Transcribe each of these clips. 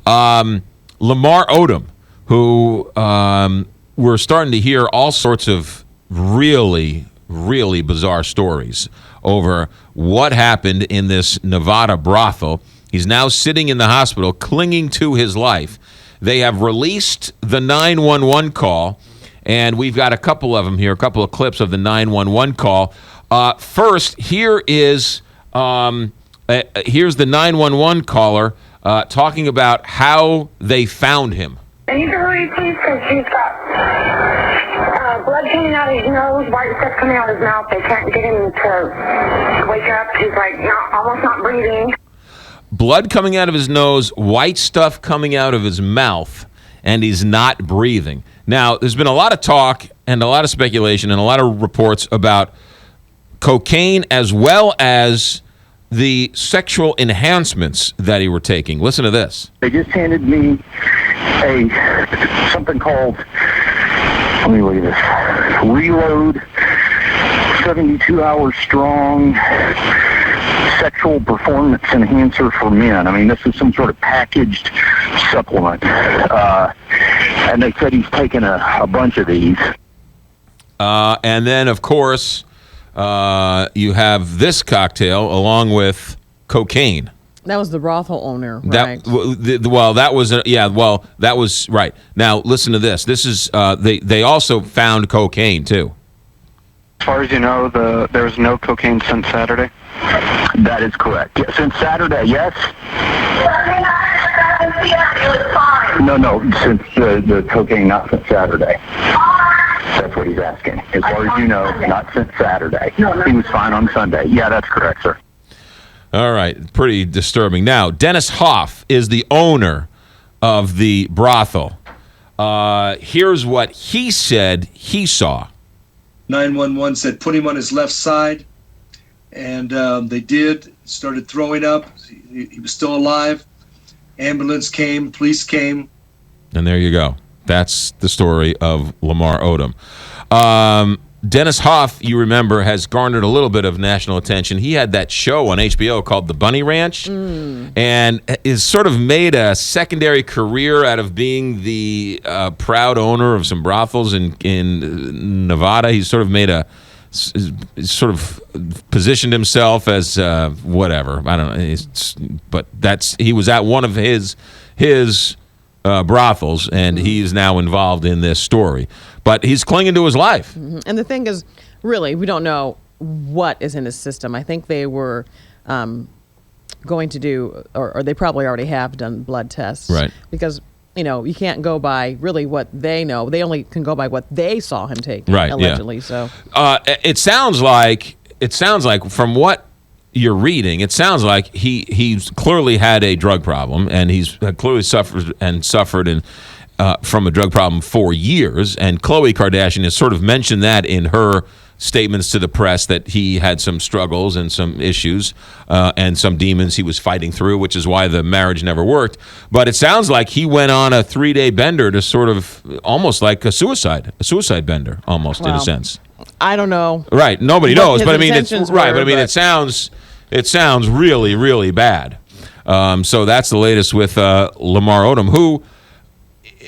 Lamar Odom, who we're starting to hear all sorts of really, really bizarre stories over what happened in this Nevada brothel. He's now sitting in the hospital, clinging to his life. They have released the 911 call, and we've got a couple of them here, a couple of clips of the 911 call. First, here's the 911 caller talking about how they found him. I need to hurry, please, because he's got blood coming out of his nose, white stuff coming out of his mouth. They can't get him to wake up. He's like almost not breathing. Blood coming out of his nose, white stuff coming out of his mouth, and he's not breathing. Now, there's been a lot of talk and a lot of speculation and a lot of reports about cocaine as well as the sexual enhancements that he were taking. Listen to this. They just handed me something called, let me look at this, Reload 72 hours strong sexual performance enhancer for men. I mean, this is some sort of packaged supplement. And they said he's taken a bunch of these. And then, of course, you have this cocktail along with cocaine. That was the brothel owner, right? That was right. Now, listen to this. This is they also found cocaine too. As far as you know, there's no cocaine since Saturday? That is correct. Yeah, since Saturday, yes? No, since the cocaine, not since Saturday. That's what he's asking. As far as you know, not since Saturday. He was fine on Sunday. Yeah, that's correct, sir. All right, pretty disturbing. Now, Dennis Hoff is the owner of the brothel. Here's what he said he saw. 911 said put him on his left side, and they did. Started throwing up. He was still alive. Ambulance came, police came. And there you go. That's the story of Lamar Odom. Dennis Hoff, you remember, has garnered a little bit of national attention. He had that show on HBO called The Bunny Ranch, and is sort of made a secondary career out of being the proud owner of some brothels in Nevada. He's sort of made positioned himself as whatever. I don't know. But he was at one of his brothels, and he's now involved in this story. But he's clinging to his life. Mm-hmm. And the thing is, really, we don't know what is in his system. I think they were going to do, or they probably already have done blood tests. Right. Because, you can't go by really what they know. They only can go by what they saw him taking, right, allegedly. Yeah. So it sounds like from what you're reading, it sounds like he's clearly had a drug problem, and he's clearly suffered from a drug problem for years. And Khloe Kardashian has sort of mentioned that in her statements to the press, that he had some struggles and some issues and some demons he was fighting through, which is why the marriage never worked. But it sounds like he went on a 3-day bender to sort of almost like a suicide bender, almost, in a sense. I don't know. Right. Nobody knows. But I mean, it's right. But I mean, it sounds really, really bad. So that's the latest with Lamar Odom, who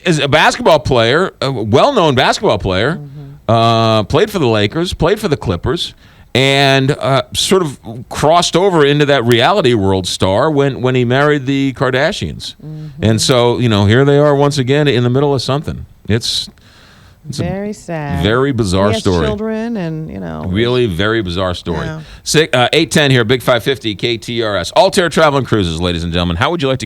is a basketball player, a well-known basketball player, played for the Lakers, played for the Clippers, and sort of crossed over into that reality world star when he married the Kardashians. And so, here they are once again in the middle of something. It's very sad. Very bizarre story. Children and, Really very bizarre story. Yeah. 810 here, Big 550, KTRS. Altair Travel and Cruises, ladies and gentlemen. How would you like to